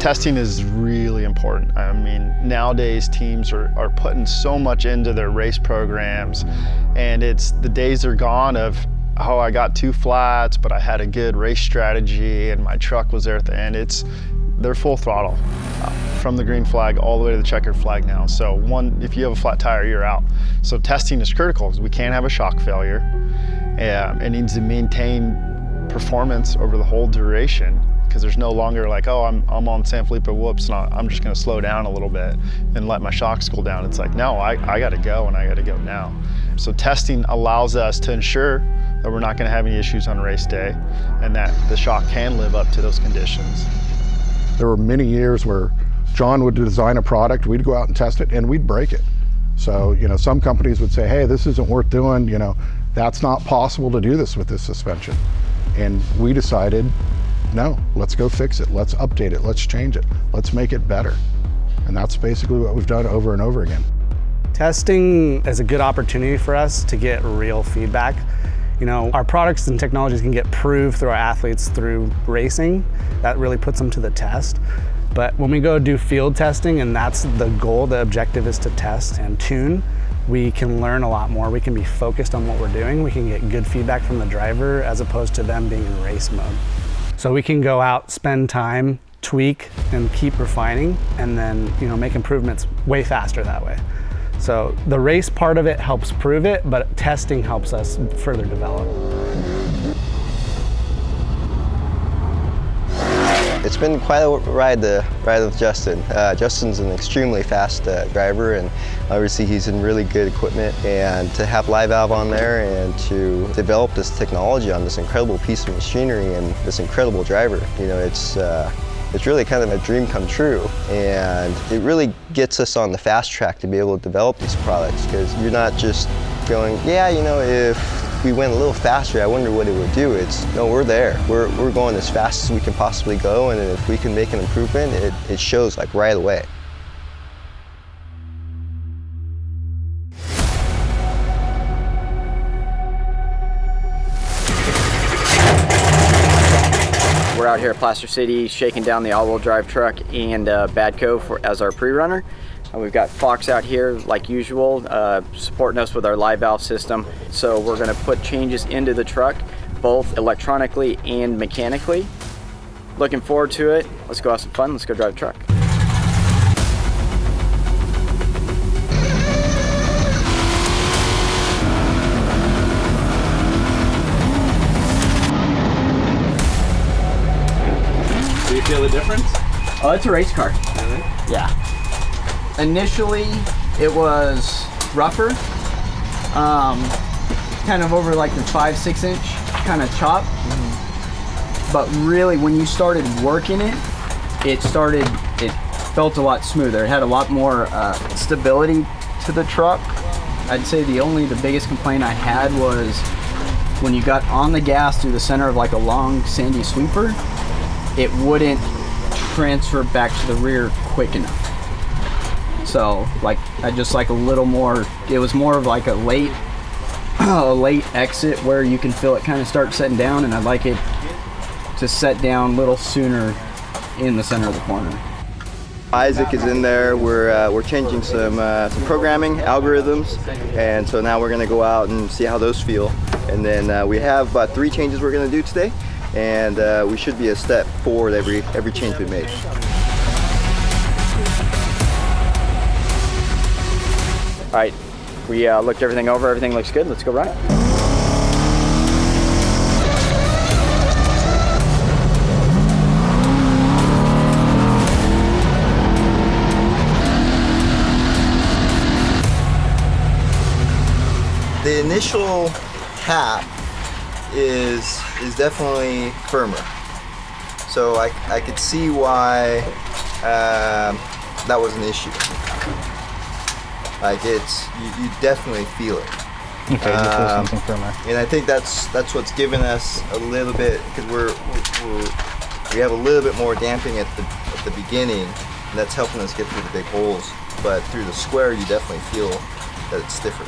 testing is really important. I mean, nowadays teams are putting so much into their race programs, and the days are gone of, oh, I got 2 flats, but I had a good race strategy and my truck was there at the end. They're full throttle from the green flag all the way to the checkered flag now. So if you have a flat tire, you're out. So testing is critical because we can't have a shock failure. It needs to maintain performance over the whole duration, because there's no longer like, oh, I'm on San Felipe, whoops, I'm just gonna slow down a little bit and let my shocks cool down. It's like, no, I gotta go, and I gotta go now. So testing allows us to ensure that we're not gonna have any issues on race day, and that the shock can live up to those conditions. There were many years where John would design a product, we'd go out and test it, and we'd break it. So, some companies would say, hey, this isn't worth doing, that's not possible to do this with this suspension. And we decided, no, let's go fix it. Let's update it. Let's change it. Let's make it better. And that's basically what we've done over and over again. Testing is a good opportunity for us to get real feedback. Our products and technologies can get proved through our athletes through racing. That really puts them to the test. But when we go do field testing, and that's the goal, the objective is to test and tune, we can learn a lot more. We can be focused on what we're doing. We can get good feedback from the driver as opposed to them being in race mode. So we can go out, spend time, tweak, and keep refining, and then make improvements way faster that way. So the race part of it helps prove it, but testing helps us further develop. It's been quite a ride with Justin. Justin's an extremely fast driver, and obviously he's in really good equipment. And to have Live Valve on there and to develop this technology on this incredible piece of machinery and this incredible driver, it's really kind of a dream come true. And it really gets us on the fast track to be able to develop these products, because you're not just going, yeah, if we went a little faster, I wonder what it would do. No, we're there. We're going as fast as we can possibly go, and if we can make an improvement, it shows like right away. We're out here at Plaster City shaking down the all-wheel drive truck and Badco as our pre-runner. We've got Fox out here like usual, supporting us with our Live Valve system. So we're going to put changes into the truck, both electronically and mechanically. Looking forward to it. Let's go have some fun. Let's go drive the truck. Do you feel the difference? Oh, it's a race car. Really? Yeah. Initially, it was rougher, kind of over like the 5-6 inch kind of chop. But really, when you started working it, it felt a lot smoother. It had a lot more stability to the truck. I'd say the biggest complaint I had was when you got on the gas through the center of like a long sandy sweeper, it wouldn't transfer back to the rear quick enough. So like I just like a little more, it was more of like a late exit where you can feel it kind of start setting down, and I'd like it to set down a little sooner in the center of the corner. Isaac is in there. We're changing some programming algorithms, and so now we're going to go out and see how those feel. And then we have about 3 changes we're going to do today, and we should be a step forward every change we make. All right, we looked everything over. Everything looks good. Let's go ride. The initial tap is definitely firmer, so I could see why that was an issue. Like you definitely feel it. Okay, you feel something firmer. And I think that's what's given us a little bit, because we have a little bit more damping at the beginning, and that's helping us get through the big holes. But through the square, you definitely feel that it's stiffer.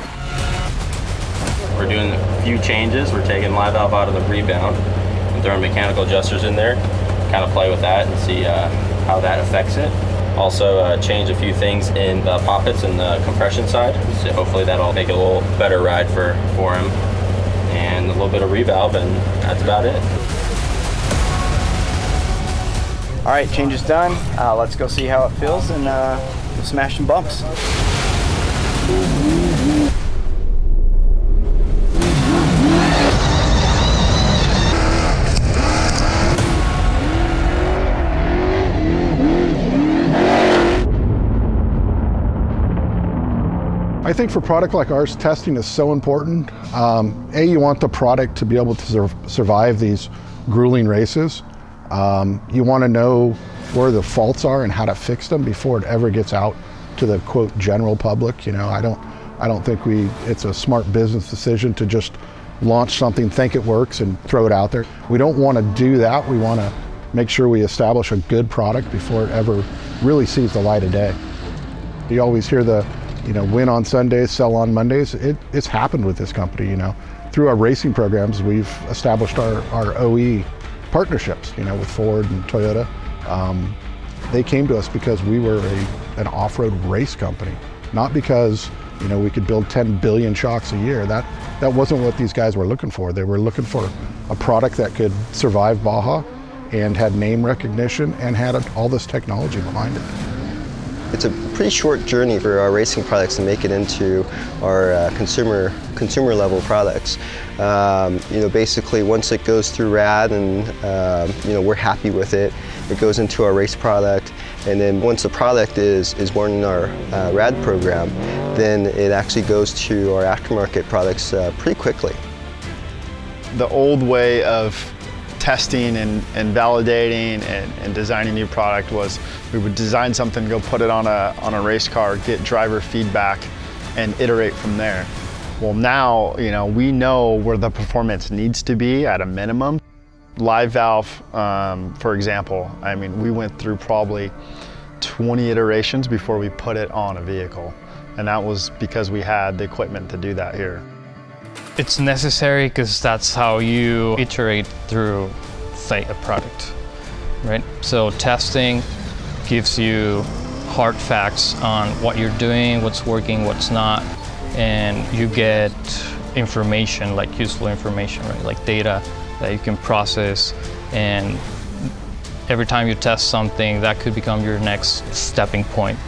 We're doing a few changes. We're taking Live Valve out of the rebound and throwing mechanical adjusters in there. Kind of play with that and see how that affects it. Also change a few things in the poppets and the compression side, so hopefully that'll make it a little better ride for him. And a little bit of revalve, and that's about it. All right, change is done. Let's go see how it feels, and we'll smash some bumps. I think for a product like ours, testing is so important. You want the product to be able to survive these grueling races. You want to know where the faults are and how to fix them before it ever gets out to the quote general public. You know, I don't think it's a smart business decision to just launch something, think it works, and throw it out there. We don't want to do that. We want to make sure we establish a good product before it ever really sees the light of day. You always hear the, win on Sundays, sell on Mondays. It's happened with this company, Through our racing programs, we've established our OE partnerships, with Ford and Toyota. They came to us because we were an off-road race company, not because, we could build 10 billion shocks a year. That wasn't what these guys were looking for. They were looking for a product that could survive Baja and had name recognition and had all this technology behind it. It's a pretty short journey for our racing products to make it into our consumer level products. Basically once it goes through RAD and we're happy with it, it goes into our race product, and then once the product is born in our RAD program, then it actually goes to our aftermarket products pretty quickly. The old way of testing and validating and designing new product was we would design something, go put it on a race car, get driver feedback, and iterate from there. Well, now we know where the performance needs to be at a minimum. Live valve, for example, we went through probably 20 iterations before we put it on a vehicle, and that was because we had the equipment to do that here. It's necessary because that's how you iterate through, say, a product, right? So testing gives you hard facts on what you're doing, what's working, what's not, and you get information, like useful information, right? Like data that you can process, and every time you test something, that could become your next stepping point.